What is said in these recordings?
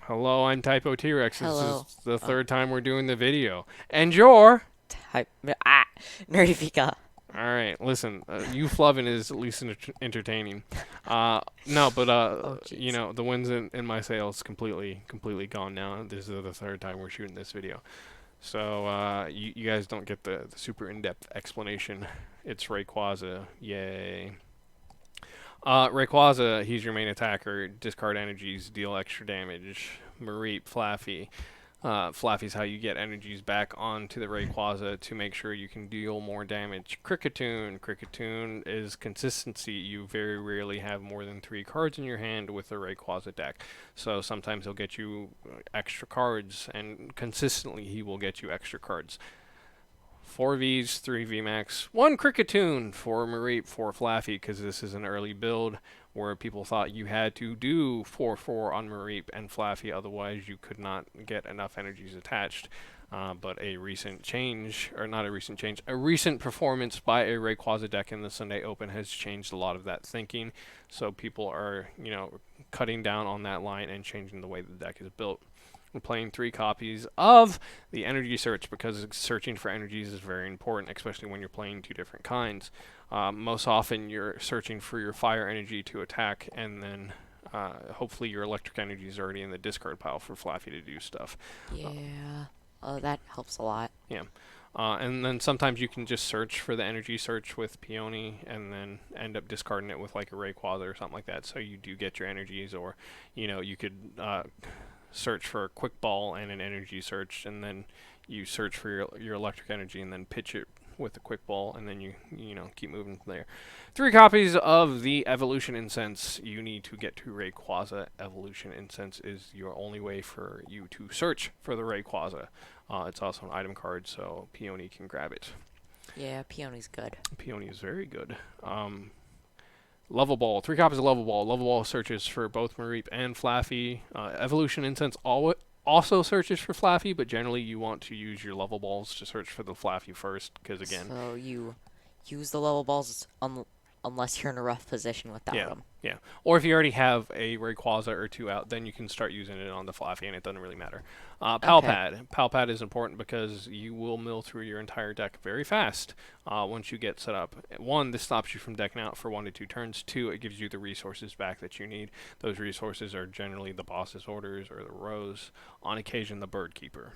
Hello, I'm Typo T-Rex. This Hello. is the Oh, third time we're doing the video. And you're... type. Ah, Nerdy Pika. Alright, listen, you flubbing is at least entertaining. No, but, Oh, you jeez. know, the wins in my sales completely gone now. This is the third time we're shooting this video. So, you guys don't get the super in-depth explanation. It's Rayquaza. Yay. Rayquaza, he's your main attacker. Discard energies, deal extra damage. Mareep, Flaffy. Flaffy's how you get energies back onto the Rayquaza to make sure you can deal more damage. Kricketune is consistency. You very rarely have more than 3 cards in your hand with the Rayquaza deck. So sometimes he'll get you extra cards, and consistently he will get you extra cards. 4 Vs, 3 VMAX, 1 Kricketune, 4 Mareep, 4 Flaffy, because this is an early build where people thought you had to do 4-4 on Mareep and Flaffy, otherwise you could not get enough energies attached. But a recent change, or not a recent change, a recent performance by a Rayquaza deck in the Sunday Open has changed a lot of that thinking. So people are, cutting down on that line and changing the way the deck is built. I'm playing 3 copies of the Energy Search because searching for energies is very important, especially when you're playing 2 different kinds. Most often you're searching for your fire energy to attack, and then hopefully your electric energy is already in the discard pile for Flaffy to do stuff. Uh, Yeah. Oh, that helps a lot. yeah. And then sometimes you can just search for the energy search with Peony and then end up discarding it with like a Rayquaza or something like that. So you do get your energies, or you could search for a Quickball and an energy search, and then you search for your electric energy and then pitch it with the Quickball, and then you keep moving from there. 3 copies of the Evolution Incense. You need to get to Rayquaza. Evolution Incense is your only way for you to search for the Rayquaza. It's also an item card, so Peony can grab it. Yeah, Peony's good. Peony is very good. Level Ball, 3 copies of Level Ball. Level Ball searches for both Mareep and Flaffy. Evolution Incense also searches for Flaffy, but generally you want to use your Level Balls to search for the Flaffy first, because again, So you use the level balls unless you're in a rough position without yeah, them. yeah. Or if you already have a Rayquaza or 2 out, then you can start using it on the Flaffy, and it doesn't really matter. Pal Okay. Pad. Pal Pad is important because you will mill through your entire deck very fast once you get set up. 1, this stops you from decking out for 1 to 2 turns. 2, it gives you the resources back that you need. Those resources are generally the boss's orders or the Rose, on occasion the Bird Keeper.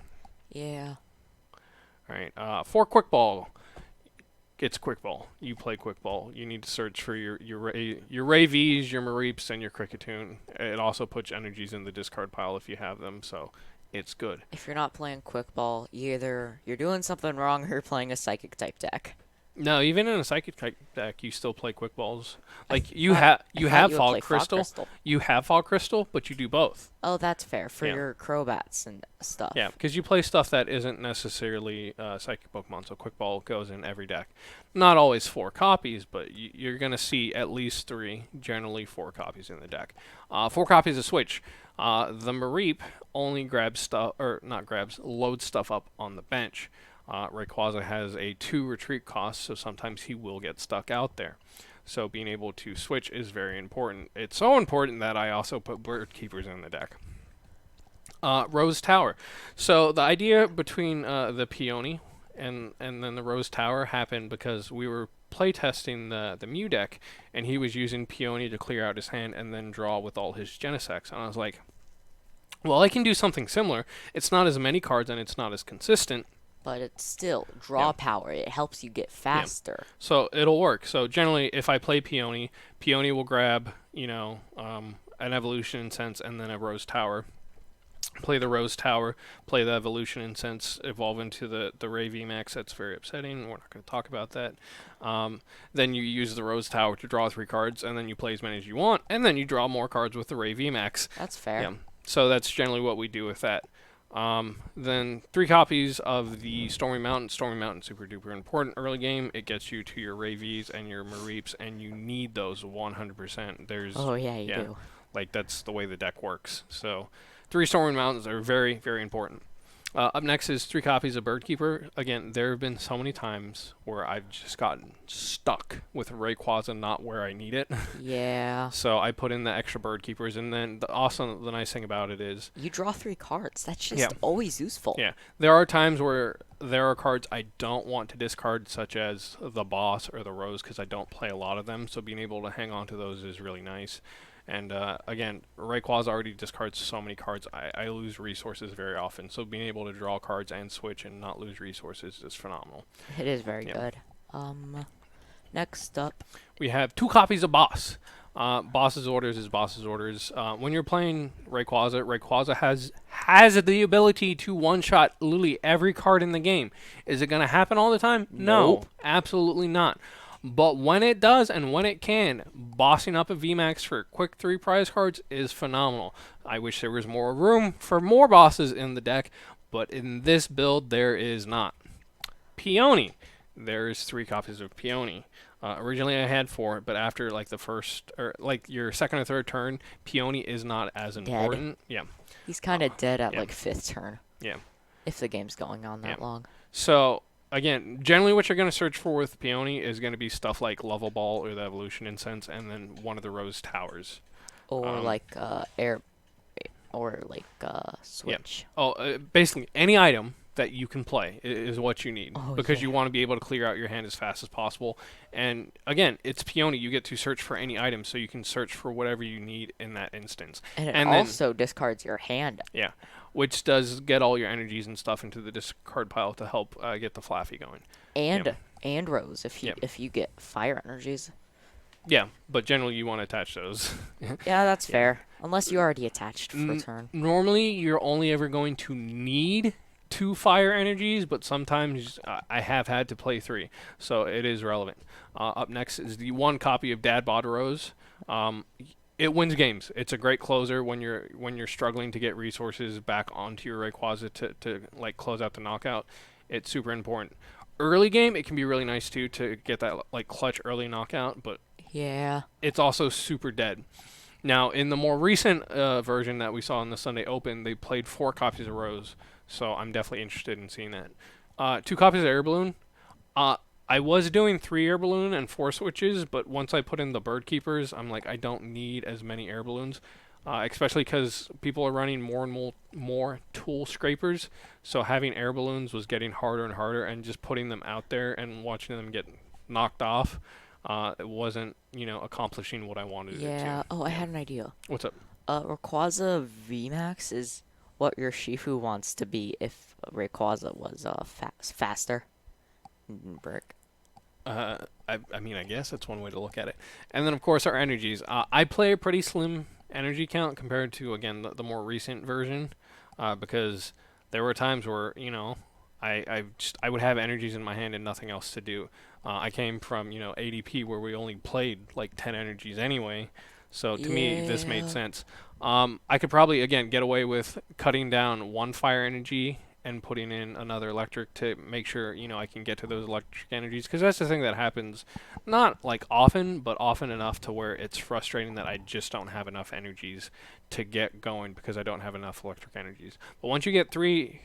Yeah. All right. 4, Quickball. It's Quickball. You play Quickball. You need to search for your Ray Vs, your Mareeps, and your Kricketune. It also puts energies in the discard pile if you have them, so it's good. If you're not playing Quick Ball, either you're doing something wrong or you're playing a Psychic type deck. No, even in a Psychic type deck, you still play Quickballs. I Like thought I you thought have you would Fog play Fog Crystal, Crystal. but you do both. Oh, that's fair for Yeah. your Crobats and Yeah, stuff. because you play stuff that isn't necessarily psychic Pokemon, so Quickball goes in every deck. Not always 4 copies, but you're going to see at least 3, generally 4 copies in the deck. 4 copies of Switch. The Mareep only grabs stuff, or not grabs, loads stuff up on the bench. Rayquaza has a 2 retreat cost, so sometimes he will get stuck out there. So being able to switch is very important. It's so important that I also put Bird Keepers in the deck. Rose Tower. So the idea between the Peony and then the Rose Tower happened because we were playtesting the Mew deck, and he was using Peony to clear out his hand and then draw with all his Genesects. And I was like, well, I can do something similar. It's not as many cards and it's not as consistent. But it's still Yeah, draw power. It helps you get yeah. faster. So it'll work. So generally, if I play Peony, Peony will grab, an Evolution Incense and then a Rose Tower. Play the Rose Tower, play the Evolution Incense, evolve into the Ray VMAX. That's very upsetting. We're not going to talk about that. Then you use the Rose Tower to draw 3 cards, and then you play as many as you want, and then you draw more cards with the Ray VMAX. That's fair. Yeah. So that's generally what we do with that. Then 3 copies of the Stormy Mountain. Stormy Mountain, super duper important early game. It gets you to your Ray Vs and your Mareeps, and you need those 100%. Oh, yeah, you Yeah, do. like that's the way the deck works. So 3 Stormy Mountains are very, very important. Up next is 3 copies of Bird Keeper. Again, there have been so many times where I've just gotten stuck with Rayquaza not where I need it. Yeah. So I put in the extra Bird Keepers, and then the nice thing about it is, You draw 3 cards. That's just yeah, always useful. yeah, there are times where there are cards I don't want to discard, such as the Boss or the Rose, because I don't play a lot of them. So being able to hang on to those is really nice. And again, Rayquaza already discards so many cards. I lose resources very often. So being able to draw cards and switch and not lose resources is phenomenal. It is very good. Next up, We have 2 copies of Boss. Boss's Orders is Boss's Orders. When you're playing Rayquaza, Rayquaza has the ability to one-shot literally every card in the game. Is it going to happen all the time? No, Nope. absolutely not. But when it does and when it can, bossing up a VMAX for quick 3 prize cards is phenomenal. I wish there was more room for more bosses in the deck, but in this build there is not. Peony. There's 3 copies of Peony. Originally I had 4, but after like the first, or like your second or third turn, Peony is not as important. Yeah. he's kind of dead at yeah. like 5th turn. Yeah. If the game's going on that Yeah. long. So again, generally what you're going to search for with Peony is going to be stuff like Level Ball or the Evolution Incense, and then one of the Rose Towers. Or like Air, or like Switch. Basically any item that you can play is what you need, Oh, because yeah. you want to be able to clear out your hand as fast as possible. And again, it's Peony. You get to search for any item, so you can search for whatever you need in that instance. And it and then, also discards your hand. yeah, which does get all your energies and stuff into the discard pile to help get the Flaffy going. And Yep. and Rose if you get fire energies. Yeah, but generally you want to attach those. Yeah, that's fair. Unless you already attached for a turn. Normally, you're only ever going to need 2 fire energies, but sometimes I have had to play 3, so it is relevant. Up next is the 1 copy of Dad Bod Rose. It wins games. It's a great closer when you're struggling to get resources back onto your Rayquaza to like close out the knockout. It's super important. Early game, it can be really nice too to get that like clutch early knockout, but Yeah. it's also super dead. Now, in the more recent version that we saw in the Sunday Open, they played 4 copies of Rose, so I'm definitely interested in seeing that. 2 copies of Air Balloon. I was doing 3 Air Balloon and 4 switches, but once I put in the Bird Keepers, I'm like, I don't need as many Air Balloons, especially because people are running more and more tool scrapers, so having Air Balloons was getting harder and harder, and just putting them out there and watching them get knocked off, it wasn't, accomplishing what I wanted it to. Yeah. Oh, I had an idea. What's up? Rayquaza VMAX is what your Shifu wants to be if Rayquaza was faster. Brick. I guess that's one way to look at it. And then, of course, our energies. I play a pretty slim energy count compared to, again, the more recent version, because there were times where, I would have energies in my hand and nothing else to do. I came from, ADP where we only played like 10 energies anyway. So to me, this made Yeah. sense. I could probably, again, get away with cutting down 1 fire energy and putting in another electric to make sure, I can get to those electric energies. Because that's the thing that happens, not like often, but often enough to where it's frustrating that I just don't have enough energies to get going because I don't have enough electric energies. But once you get 3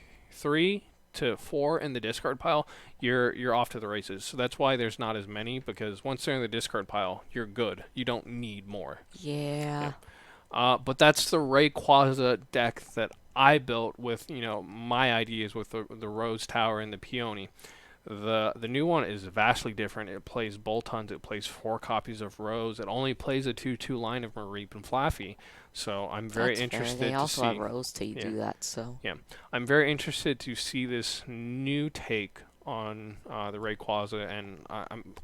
to 4 in the discard pile, you're off to the races. So that's why there's not as many, because once they're in the discard pile, you're good. You don't need more. Yeah. But that's the Rayquaza deck that I built with, my ideas with the Rose Tower and the Peony. The new one is vastly different. It plays Boltons. It plays 4 copies of Rose. It only plays a 2/2 line of Mareep and Flaffy. So I'm very That's fair. interested They to also see. have Rose to Yeah. do that, so. Yeah, I'm very interested to see this new take on the Rayquaza, and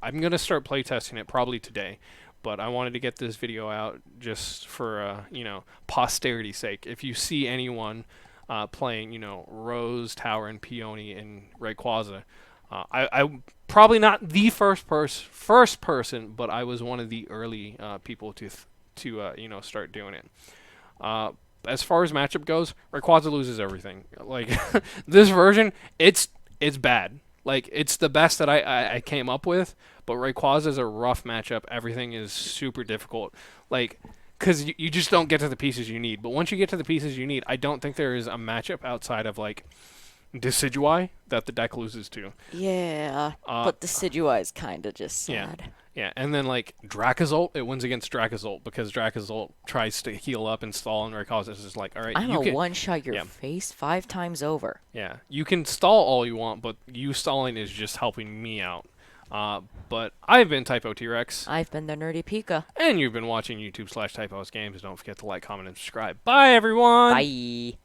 I'm gonna start playtesting it probably today. But I wanted to get this video out just for posterity's sake. If you see anyone playing Rose Tower and Peony and Rayquaza, I probably not the first person, but I was one of the early people to start doing it. As far as matchup goes, Rayquaza loses everything. Like this version, it's bad. Like it's the best that I came up with, but Rayquaza is a rough matchup. Everything is super difficult. Like because you just don't get to the pieces you need. But once you get to the pieces you need, I don't think there is a matchup outside of like Decidueye that the deck loses to. Yeah, but Decidueye is kind of just sad. Yeah, and then like Dracozolt, it wins against Dracozolt because Dracozolt tries to heal up and stall, and Rayquaza is just like, all right, I'm you a can one-shot your face 5 times over. yeah, you can stall all you want, but you stalling is just helping me out. But I've been Typo T-Rex, I've been the Nerdy Pika. and you've been watching YouTube/TypoHouseGames. Don't forget to like, comment, and subscribe. Bye, everyone. Bye.